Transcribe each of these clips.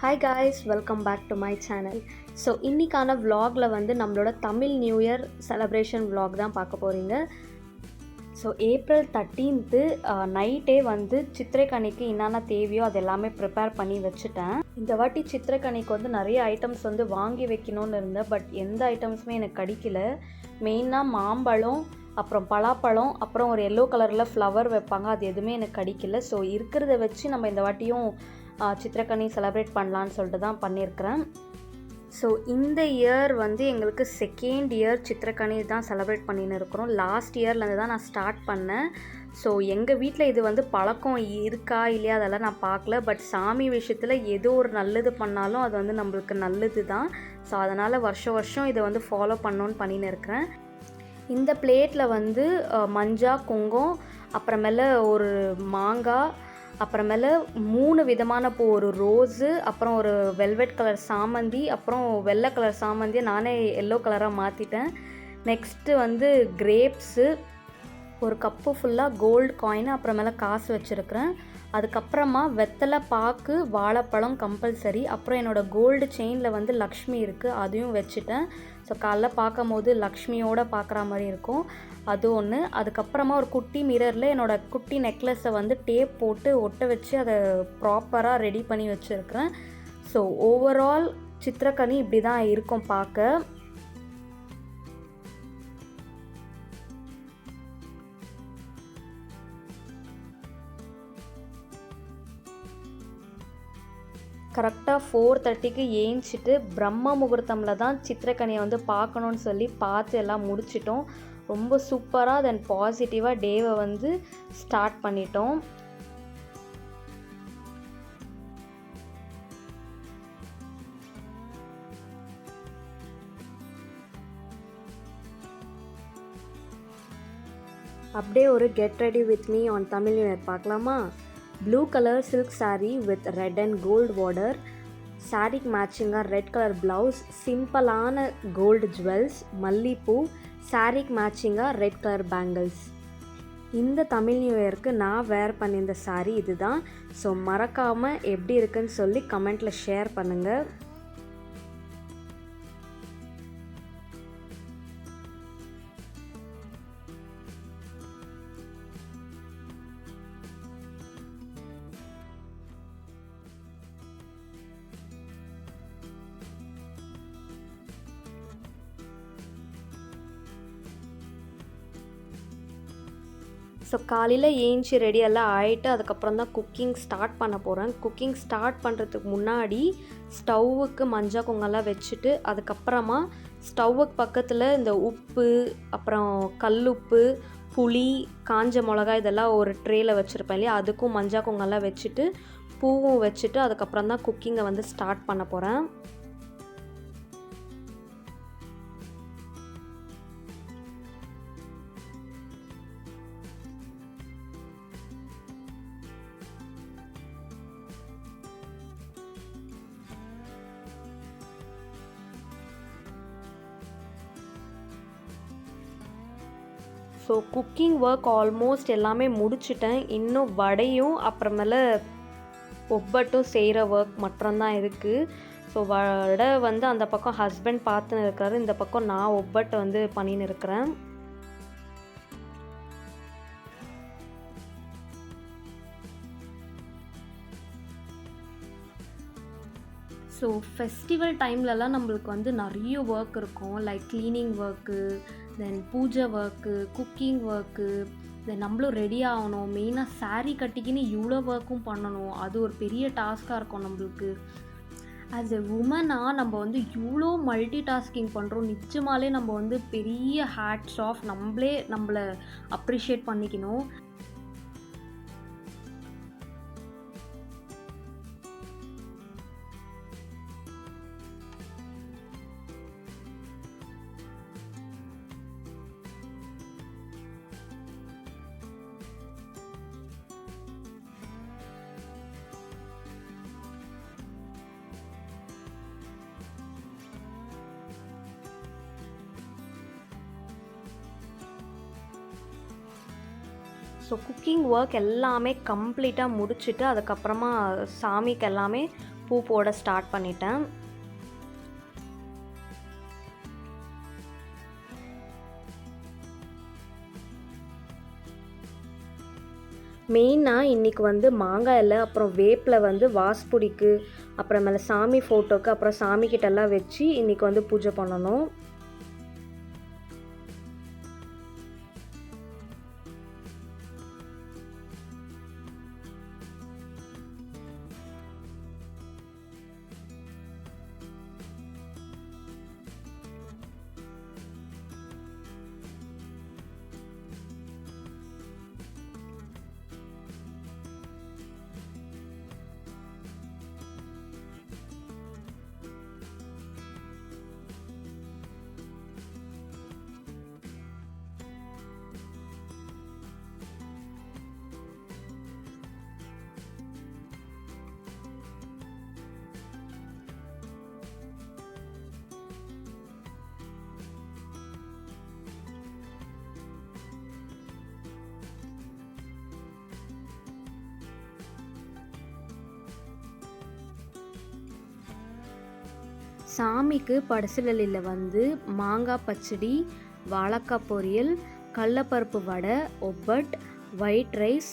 Hi guys, welcome back to my channel. So இன்றைக்கான vlogல வந்து நம்மளோட Tamil new year celebration vlog தான் பார்க்க போகிறீங்க. ஸோ ஏப்ரல் 13th நைட்டே வந்து சித்திரைக்கனிக்கு என்னென்ன தேவையோ அது எல்லாமே ப்ரிப்பேர் பண்ணி வச்சுட்டேன். இந்த வாட்டி சித்திரைக்கனிக்கு வந்து நிறைய ஐட்டம்ஸ் வந்து வாங்கி வைக்கணும்னு இருந்தேன். பட் எந்த ஐட்டம்ஸுமே எனக்கு கிடைக்கல. மெயினாக மாம்பழம், அப்புறம் பலாப்பழம், அப்புறம் ஒரு எல்லோ கலரில் ஃப்ளவர் வைப்பாங்க, அது எதுவுமே எனக்கு கிடைக்கல. ஸோ இருக்கிறத வச்சு நம்ம இந்த வாட்டியும் சித்திரைக்கனி செலிப்ரேட் பண்ணலான்னு சொல்லிட்டு தான் பண்ணியிருக்கிறேன். ஸோ இந்த இயர் வந்து எங்களுக்கு செகண்ட் இயர் சித்திரைக்கனி தான் செலிப்ரேட் பண்ணின்னு இருக்கிறோம். லாஸ்ட் இயர்லேருந்து தான் நான் ஸ்டார்ட் பண்ணேன். ஸோ எங்கள் வீட்டில் இது வந்து பழக்கம் இருக்கா இல்லையா அதெல்லாம் நான் பார்க்கல. பட் சாமி விஷயத்தில் ஏதோ ஒரு நல்லது பண்ணாலும் அது வந்து நம்மளுக்கு நல்லது தான். ஸோ அதனால் வருஷம் இதை வந்து ஃபாலோ பண்ணணுன்னு பண்ணின்னு இருக்கிறேன். இந்த பிளேட்டில் வந்து மஞ்சள், குங்குமம், அப்புறமேல ஒரு மாங்காய், அப்புறமேல 3 விதமான பூ, ஒரு ரோஸு, அப்புறம் ஒரு வெல்வெட் கலர் சாமந்தி, அப்புறம் வெள்ளை கலர் சாமந்தியை நானே எல்லோ கலராக மாற்றிட்டேன். நெக்ஸ்ட்டு வந்து கிரேப்ஸு, ஒரு கப்பு ஃபுல்லாக கோல்டு காயின், அப்புறமேல காசு வச்சுருக்கிறேன். அதுக்கப்புறமா வெத்தலை பாக்கு, வாழைப்பழம் கம்பல்சரி. அப்புறம் என்னோடய கோல்டு செயினில் வந்து லக்ஷ்மி இருக்குது, அதையும் வச்சுட்டேன். ஸோ காலைல பார்க்கும் போது லக்ஷ்மியோடு பார்க்குற மாதிரி இருக்கும், அது ஒன்று. அதுக்கப்புறமா ஒரு குட்டி மிரரில் என்னோடய குட்டி நெக்லஸை வந்து டேப் போட்டு ஒட்ட வச்சு அதை ப்ராப்பராக ரெடி பண்ணி வச்சுருக்கிறேன். ஸோ ஓவரால் சித்திரைக்கனி இப்படி தான் இருக்கும் பார்க்க. கரெக்டாக 4:30க்கு ஏஞ்சிட்டு பிரம்ம முகூர்த்தமில் தான் சித்திரைக்கனியை வந்து பார்க்கணுன்னு சொல்லி பார்த்து எல்லாம் முடிச்சிட்டோம். ரொம்ப சூப்பராக தென் பாசிட்டிவாக டேவை வந்து ஸ்டார்ட் பண்ணிட்டோம். அப்படியே ஒரு get ready with me on Tamil new year பார்க்கலாமா? Blue colour silk saree with red and gold border, சாரீக்கு மேட்சிங்காக ரெட் கலர் ப்ளவுஸ், சிம்பிளான கோல்டு ஜுவல்ஸ், மல்லிப்பூ, சாரீக்கு மேட்சிங்காக ரெட் கலர் பேங்கிள்ஸ். இந்த தமிழ் நியூ இயருக்கு நான் வேர் பண்ணியிருந்த saree இது தான். ஸோ மறக்காமல் எப்படி இருக்குன்னு சொல்லி கமெண்ட்டில் ஷேர் பண்ணுங்கள். ஸோ காலையில் ஏஞ்சி ரெடியெல்லாம் ஆகிட்டு அதுக்கப்புறம் தான் குக்கிங் ஸ்டார்ட் பண்ண போகிறேன். குக்கிங் ஸ்டார்ட் பண்ணுறதுக்கு முன்னாடி ஸ்டவ்வுக்கு மஞ்சள் குங்கெல்லாம் வச்சுட்டு அதுக்கப்புறமா ஸ்டவ்வுக்கு பக்கத்தில் இந்த உப்பு, அப்புறம் கல்லுப்பு, புளி, காஞ்ச மிளகாய் இதெல்லாம் ஒரு ட்ரேயில் வச்சுருப்பேன் இல்லையா, அதுக்கும் மஞ்சள் குங்கெல்லாம் வச்சுட்டு பூவும் வச்சுட்டு அதுக்கப்புறம் தான் குக்கிங்கை வந்து ஸ்டார்ட் பண்ண போகிறேன். ஸோ குக்கிங் ஒர்க் ஆல்மோஸ்ட் எல்லாமே முடிச்சிட்டேன். இன்னும் வடையும் அப்புறமேல ஒப்பட்டும் செய்கிற ஒர்க் மட்டும்தான் இருக்குது. ஸோ வடை வந்து அந்த பக்கம் ஹஸ்பண்ட் பார்த்துன்னு இருக்கிறாரு, இந்த பக்கம் நான் ஒப்பட்டை வந்து பண்ணின்னு இருக்கிறேன். ஸோ ஃபெஸ்டிவல் டைம்லலாம் நம்மளுக்கு வந்து நிறைய ஒர்க் இருக்கும். லைக் க்ளீனிங் ஒர்க்கு, தென் பூஜை ஒர்க்கு, குக்கிங் ஒர்க்கு, தென் நம்மளும் ரெடி ஆகணும். மெயினாக saree கட்டிக்கின்னு இவ்வளோ ஒர்க்கும் பண்ணணும், அது ஒரு பெரிய டாஸ்காக இருக்கும் நம்மளுக்கு. ஆஸ் எ உமனாக நம்ம வந்து இவ்வளோ மல்டி டாஸ்கிங் பண்ணுறோம். நிஜமாலே நம்ம வந்து பெரிய ஹேட்ஸ் ஆஃப், நம்மளை அப்ரிஷியேட் பண்ணிக்கணும். ஸோ குக்கிங் ஒர்க் எல்லாமே கம்ப்ளீட்டாக முடிச்சுட்டு அதுக்கப்புறமா சாமிக்கு எல்லாமே பூ போட ஸ்டார்ட் பண்ணிட்டேன். மெயினாக இன்றைக்கி வந்து மாங்காய் இலை அப்புறம் வேப்பில் வந்து வாஸ்புடிக்கு அப்புறமேல சாமி ஃபோட்டோக்கு அப்புறம் சாமிக்கிட்டெல்லாம் வச்சு இன்றைக்கி வந்து பூஜை பண்ணணும். சாமிக்கு படசிலில் வந்து மாங்காய் பச்சடி, வாழைக்காய் பொரியல், கடலப்பருப்பு வடை, ஒப்பட், ஒயிட் ரைஸ்,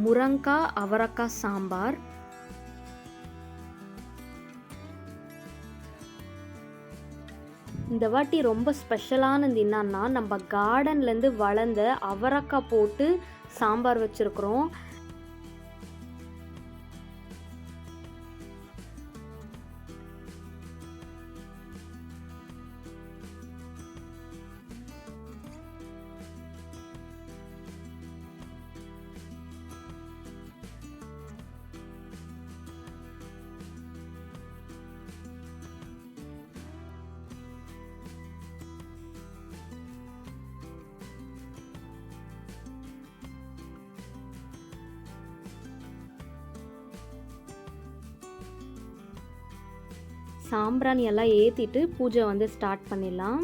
முருங்காய் அவரைக்காய் சாம்பார், இந்த வாட்டி ரொம்ப ஸ்பெஷலானது என்னன்னா நம்ம கார்டன்லேருந்து வளர்ந்த அவரைக்காய் போட்டு சாம்பார் வச்சுருக்குறோம். சாம்பிராணி எல்லாம் ஏற்றிட்டு பூஜை வந்து ஸ்டார்ட் பண்ணிடலாம்.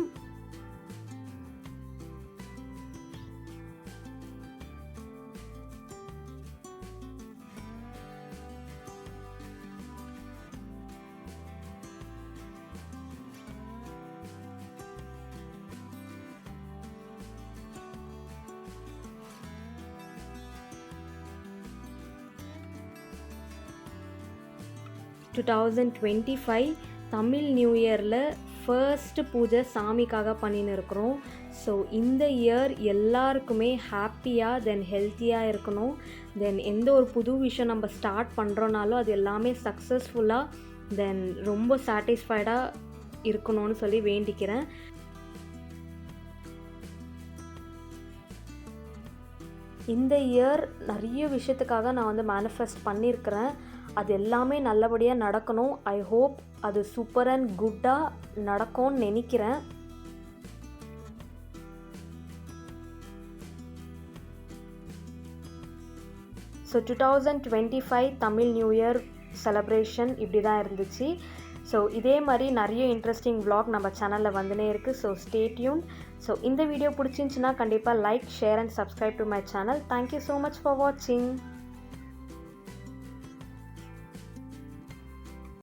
தமிழ் நியூ இயரில் ஃபர்ஸ்ட் பூஜை சாமிக்காக பண்ணின்னு இருக்கிறோம். ஸோ இந்த இயர் எல்லாருக்குமே ஹாப்பியாக தென் ஹெல்த்தியாக இருக்கணும். தென் எந்த ஒரு புது விஷயம் நம்ம ஸ்டார்ட் பண்ணுறோனாலும் அது எல்லாமே சக்ஸஸ்ஃபுல்லாக தென் ரொம்ப சாட்டிஸ்ஃபைடாக இருக்கணும்னு சொல்லி வேண்டிக்கிறேன். இந்த இயர் நிறைய விஷயத்துக்காக நான் வந்து மேனிஃபெஸ்ட் பண்ணியிருக்கிறேன். அது எல்லாமே நல்லபடியாக நடக்கணும். ஐ ஹோப் அது சூப்பர் அண்ட் குட்டாக நடக்கும்னு நினைக்கிறேன். So 2025 Tamil new year celebration இப்படி தான் இருந்துச்சு. ஸோ இதே மாதிரி நிறைய இன்ட்ரெஸ்டிங் vlog நம்ம சேனலில் வந்துனே இருக்குது. So stay tune. ஸோ இந்த வீடியோ பிடிச்சிருந்துச்சுன்னா கண்டிப்பாக like, share and subscribe to my channel. Thank you so much for வாட்சிங்.